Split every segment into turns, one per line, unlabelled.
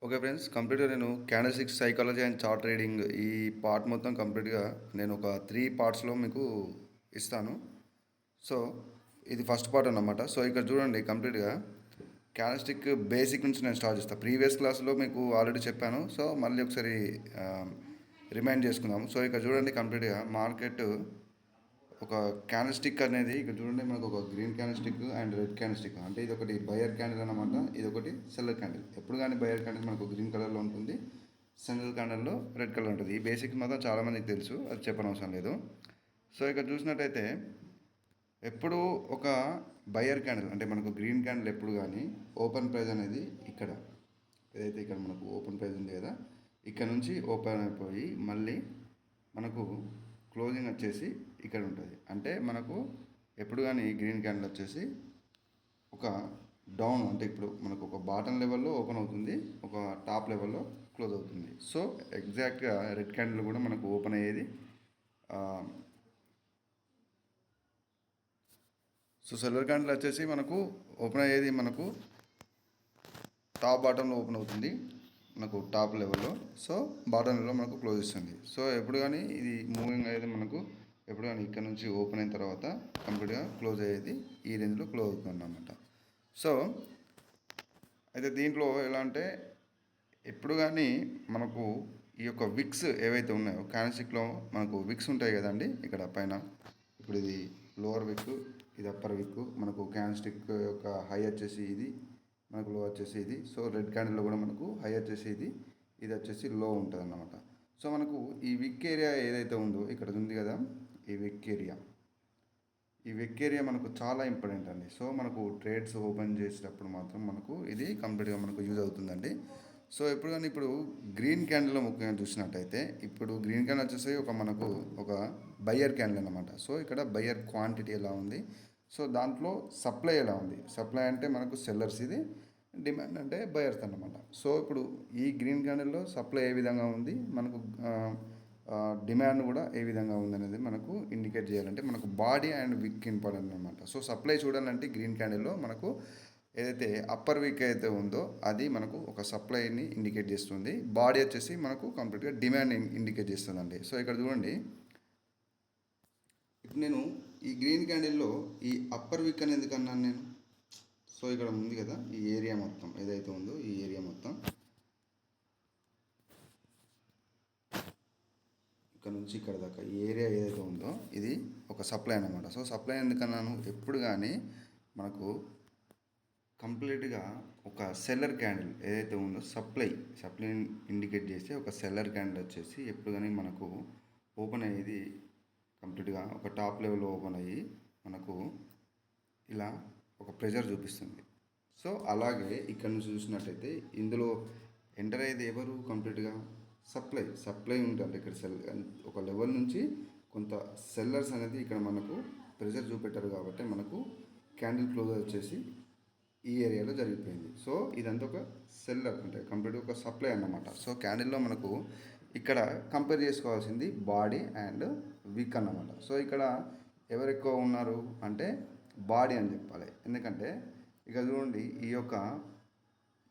Okay friends, కంప్లీట్‌గా నేను candlestick psychology and chart reading ఈ పార్ట్ మొత్తం కంప్లీట్‌గా నేను ఒక 3 పార్ట్స్‌లో మీకు ఇస్తాను. సో, ఇది ఫస్ట్ పార్ట్ అన్నమాట. సో, ఇక్కడ చూడండి కంప్లీట్‌గా క్యాండిల్‌స్టిక్ బేసిక్ నుంచి నేను స్టార్ట్ చేస్తా. ప్రీవియస్ క్లాస్‌లో మీకు ఆల్రెడీ చెప్పాను. సో, మళ్ళీ ఒకసారి రిమైండ్ చేసుకుందాం. సో, ఇక్కడ చూడండి కంప్లీట్‌గా మార్కెట్ ఒక క్యాండిల్ స్టిక్ అనేది ఇక్కడ చూడండి, మనకు ఒక green candle stick and red candle stick, అంటే ఇది ఒకటి బయర్ క్యాండిల్ అనమాట, ఇది ఒకటి సెల్లర్ క్యాండిల్. ఎప్పుడు కానీ బయర్ క్యాండిల్ మనకు గ్రీన్ కలర్లో ఉంటుంది, సెల్లర్ క్యాండిల్లో రెడ్ కలర్ ఉంటుంది. ఈ బేసిక్ మాత్రం చాలామందికి తెలుసు, అది చెప్పనవసరం లేదు. సో ఇక్కడ చూసినట్టయితే ఎప్పుడు ఒక బయర్ క్యాండిల్ అంటే మనకు గ్రీన్ క్యాండిల్ ఎప్పుడు కానీ ఓపెన్ ప్రైస్ అనేది ఇక్కడ ఏదైతే ఇక్కడ మనకు ఓపెన్ ప్రైస్ ఉంది కదా, ఇక్కడ నుంచి ఓపెన్ అయిపోయి మళ్ళీ మనకు క్లోజింగ్ వచ్చేసి ఇక్కడ ఉంటుంది. అంటే మనకు ఎప్పుడు కానీ గ్రీన్ క్యాండిల్ వచ్చేసి ఒక డౌన్, అంటే ఇప్పుడు మనకు ఒక బాటమ్ లెవెల్లో ఓపెన్ అవుతుంది, ఒక టాప్ లెవెల్లో క్లోజ్ అవుతుంది. సో ఎగ్జాక్ట్గా రెడ్ క్యాండిల్ కూడా మనకు ఓపెన్ అయ్యేది. సో సిల్వర్ క్యాండిల్ వచ్చేసి మనకు ఓపెన్ అయ్యేది మనకు టాప్ బాటంలో ఓపెన్ అవుతుంది, మనకు టాప్ లెవెల్లో. సో బాటమ్ లెవెల్లో మనకు క్లోజ్ ఇస్తుంది. సో ఎప్పుడు కానీ ఇది మూవింగ్ అయ్యేది మనకు ఎప్పుడు కానీ ఇక్కడ నుంచి ఓపెన్ అయిన తర్వాత కంప్లీట్గా క్లోజ్ అయ్యేది ఈ రేంజ్లో క్లోజ్ అవుతుంది అన్నమాట. సో అయితే దీంట్లో ఎలా అంటే ఎప్పుడు కానీ మనకు ఈ యొక్క విక్స్ ఏవైతే ఉన్నాయో క్యాండిల్స్టిక్లో మనకు విక్స్ ఉంటాయి కదండి ఇక్కడ పైన. ఇప్పుడు ఇది లోవర్ విక్, ఇది అప్పర్ విక్, మనకు క్యాండిల్స్టిక్ యొక్క హై వచ్చేసి ఇది, మనకు లో వచ్చేసి ఇది. సో రెడ్ క్యాండిల్లో కూడా మనకు హై వచ్చేసి ఇది, ఇది వచ్చేసి లో ఉంటుంది అన్నమాట. సో మనకు ఈ విక్ ఏరియా ఏదైతే ఉందో ఇక్కడ ఉంది కదా, ఈ విక్ ఏరియా, ఈ విక్ ఏరియా మనకు చాలా ఇంపార్టెంట్ అండి. సో మనకు ట్రేడ్స్ ఓపెన్ చేసేటప్పుడు మాత్రం మనకు ఇది కంప్లీట్గా మనకు యూజ్ అవుతుందండి. సో ఎప్పుడు కానీ ఇప్పుడు గ్రీన్ క్యాండిల్లో ముఖ్యంగా చూసినట్టయితే ఇప్పుడు గ్రీన్ క్యాండిల్ వచ్చేసి ఒక మనకు ఒక బయ్యర్ క్యాండిల్ అన్నమాట. సో ఇక్కడ బయ్యర్ క్వాంటిటీ ఎలా ఉంది, సో దాంట్లో సప్లై ఎలా ఉంది. సప్లై అంటే మనకు సెల్లర్స్, ఇది డిమాండ్ అంటే బయర్స్ అన్నమాట. సో ఇప్పుడు ఈ గ్రీన్ క్యాండిల్లో సప్లై ఏ విధంగా ఉంది, మనకు డిమాండ్ కూడా ఏ విధంగా ఉందనేది మనకు ఇండికేట్ చేయాలంటే మనకు బాడీ అండ్ విక్ ఇంపార్టెంట్ అనమాట. సో సప్లై చూడాలంటే గ్రీన్ క్యాండిల్లో మనకు ఏదైతే అప్పర్ వీక్ అయితే ఉందో అది మనకు ఒక సప్లైని ఇండికేట్ చేస్తుంది, బాడీ వచ్చేసి మనకు కంప్లీట్గా డిమాండ్ ఇండికేట్ చేస్తుందండి. సో ఇక్కడ చూడండి, ఇప్పుడు నేను ఈ గ్రీన్ క్యాండిల్లో ఈ అప్పర్ వీక్ అని ఎందుకు అన్నాను నేను. సో ఇక్కడ ఉంది కదా ఈ ఏరియా మొత్తం ఏదైతే ఉందో ఈ ఏరియా మొత్తం ఇక్కడ నుంచి ఇక్కడ దాకా ఈ ఏరియా ఏదైతే ఉందో ఇది ఒక సప్లై అన్నమాట. సో సప్లై ఎందుకన్నాను, ఎప్పుడు కానీ మనకు కంప్లీట్గా ఒక సెల్లర్ క్యాండిల్ ఏదైతే ఉందో సప్లై ఇండికేట్ చేస్తే ఒక సెల్లర్ క్యాండిల్ వచ్చేసి ఎప్పుడు కానీ మనకు ఓపెన్ అయ్యేది కంప్లీట్గా ఒక టాప్ లెవెల్లో ఓపెన్ అయ్యి మనకు ఇలా ఒక ప్రెజర్ చూపిస్తుంది. సో అలాగే ఇక్కడ నుంచి చూసినట్టయితే ఇందులో ఎంటర్ అయ్యేది ఎవరు, కంప్లీట్గా సప్లై ఉంటుంది ఇక్కడ ఒక లెవెల్ నుంచి కొంత సెల్లర్స్ అనేది ఇక్కడ మనకు ప్రెజర్ చూపెట్టారు కాబట్టి మనకు క్యాండిల్ క్లోజ్ వచ్చేసి ఈ ఏరియాలో జరిగిపోయింది. సో ఇదంతా ఒక సెల్లర్ అంటే కంప్లీట్గా ఒక సప్లై అన్నమాట. సో క్యాండిల్లో మనకు ఇక్కడ కంపేర్ చేసుకోవాల్సింది బాడీ అండ్ వీక్ అన్నమాట. సో ఇక్కడ ఎవరు ఎక్కువ ఉన్నారు అంటే బాడీ అని చెప్పాలి, ఎందుకంటే ఇక చూడండి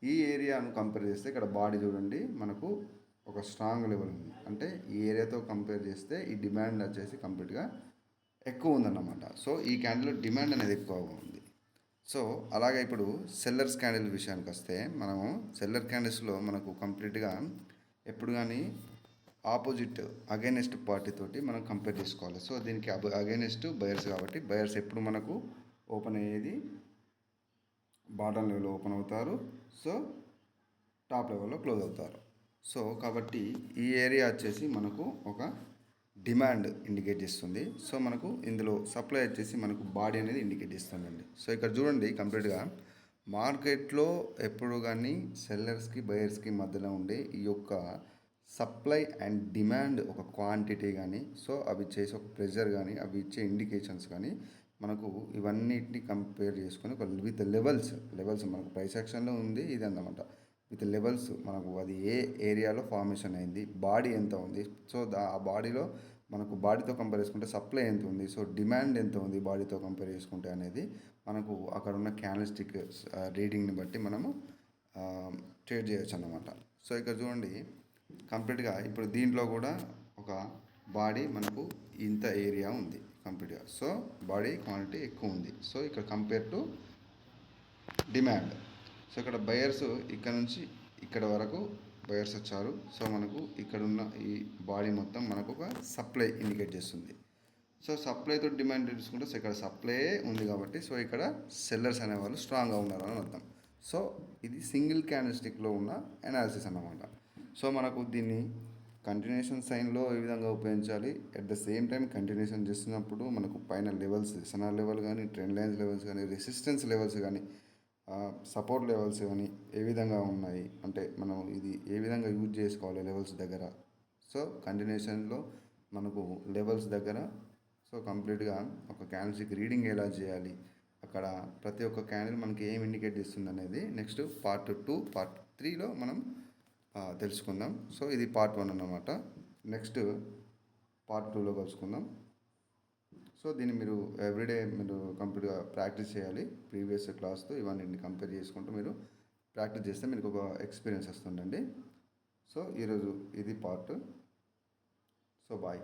ఈ ఏరియాను కంపేర్ చేస్తే ఇక్కడ బాడీ చూడండి మనకు ఒక స్ట్రాంగ్ లెవెల్ ఉంది, అంటే ఈ ఏరియాతో కంపేర్ చేస్తే ఈ డిమాండ్ వచ్చేసి కంప్లీట్గా ఎక్కువ ఉందన్నమాట. సో ఈ క్యాండిల్లో డిమాండ్ అనేది ఎక్కువగా ఉంది. సో అలాగే ఇప్పుడు సెల్లర్స్ క్యాండిల్ విషయానికి వస్తే మనము సెల్లర్ క్యాండిల్స్లో మనకు కంప్లీట్గా ఎప్పుడు కానీ ఆపోజిట్ అగైనెస్ట్ పార్టీ తోటి మనం కంపేర్ చేసుకోవాలి. సో దీనికి అగైనెస్ట్ బయర్స్ కాబట్టి బయర్స్ ఎప్పుడు మనకు ఓపెన్ అయ్యేది బాటమ్ లెవెల్లో ఓపెన్ అవుతారు, సో టాప్ లెవెల్లో క్లోజ్ అవుతారు. సో కాబట్టి ఈ ఏరియా వచ్చేసి మనకు ఒక డిమాండ్ ఇండికేట్ చేస్తుంది. సో మనకు ఇందులో సప్లై వచ్చేసి మనకు బాడీ అనేది ఇండికేట్ చేస్తుందండి. సో ఇక్కడ చూడండి కంప్లీట్గా మార్కెట్లో ఎప్పుడు కానీ సెల్లర్స్కి బయర్స్కి మధ్యలో ఉండే ఈ యొక్క సప్లై అండ్ డిమాండ్ ఒక క్వాంటిటీ కానీ, సో అవి చేసే ఒక ప్రెజర్ కానీ, అవి ఇచ్చే ఇండికేషన్స్ కానీ మనకు ఇవన్నిటిని కంపేర్ చేసుకొని ఒక విత్ లెవెల్స్ మనకు ప్రైస్ యాక్షన్లో ఉంది ఇది అన్నమాట. విత్ లెవెల్స్ మనకు అది ఏ ఏరియాలో ఫార్మేషన్ అయింది, బాడీ ఎంత ఉంది, సో ఆ బాడీలో మనకు బాడీతో కంపేర్ చేసుకుంటే సప్లై ఎంత ఉంది, సో డిమాండ్ ఎంత ఉంది బాడీతో కంపేర్ చేసుకుంటే అనేది మనకు అక్కడ ఉన్న క్యాండిల్స్టిక్ రీడింగ్ని బట్టి మనము ట్రేడ్ చేయొచ్చు అన్నమాట. సో ఇక్కడ చూడండి కంప్లీట్గా ఇప్పుడు దీంట్లో కూడా ఒక బాడీ మనకు ఇంత ఏరియా ఉంది కంప్లీట్గా. సో బాడీ క్వాంటిటీ ఎక్కువ ఉంది. సో ఇక్కడ కంపేర్ టు డిమాండ్. సో ఇక్కడ బయర్స్ ఇక్కడ నుంచి ఇక్కడ వరకు బయర్స్ వచ్చారు. సో మనకు ఇక్కడ ఉన్న ఈ బాడీ మొత్తం మనకు ఒక సప్లై ఇండికేట్ చేస్తుంది. సో సప్లైతో డిమాండ్ తీసుకుంటే సో ఇక్కడ సప్లై ఉంది కాబట్టి సో ఇక్కడ సెల్లర్స్ అనేవాళ్ళు స్ట్రాంగ్గా ఉన్నారు అని అర్థం. సో ఇది సింగిల్ క్యాండిల్స్టిక్లో ఉన్న అనాలిసిస్ అన్నమాట. సో మనకు దీన్ని కంటిన్యూషన్ సైన్లో ఏ విధంగా ఉపయోగించాలి, at the same time continuation చేస్తున్నప్పుడు మనకు పైన లెవెల్స్ ఎస్ఎన్ఆర్ లెవెల్ కానీ, ట్రెండ్ లైన్స్ లెవెల్స్ కానీ, రెసిస్టెన్స్ లెవెల్స్ కానీ, సపోర్ట్ లెవెల్స్ కానీ ఏ విధంగా ఉన్నాయి అంటే మనం ఇది ఏ విధంగా యూజ్ చేసుకోవాలి లెవెల్స్ దగ్గర. సో కంటిన్యూషన్లో మనకు లెవెల్స్ దగ్గర సో కంప్లీట్గా ఒక క్యాండిల్స్కి రీడింగ్ ఎలా చేయాలి, అక్కడ ప్రతి ఒక్క క్యాండిల్ మనకి ఏం ఇండికేట్ చేస్తుంది అనేది నెక్స్ట్ పార్ట్ 2 పార్ట్ 3లో మనం తెలుసుకుందాం. సో ఇది పార్ట్ 1 అన్నమాట. నెక్స్ట్ పార్ట్ 2లో కలుసుకుందాం. సో దీన్ని మీరు ఎవ్రీడే మీరు కంప్లీట్గా ప్రాక్టీస్ చేయాలి. ప్రీవియస్ క్లాస్తో ఇవన్నీ కంపేర్ చేసుకుంటూ మీరు ప్రాక్టీస్ చేస్తే మీకు ఒక ఎక్స్పీరియన్స్ వస్తుందండి. సో ఈరోజు ఇది పార్ట్. So bye.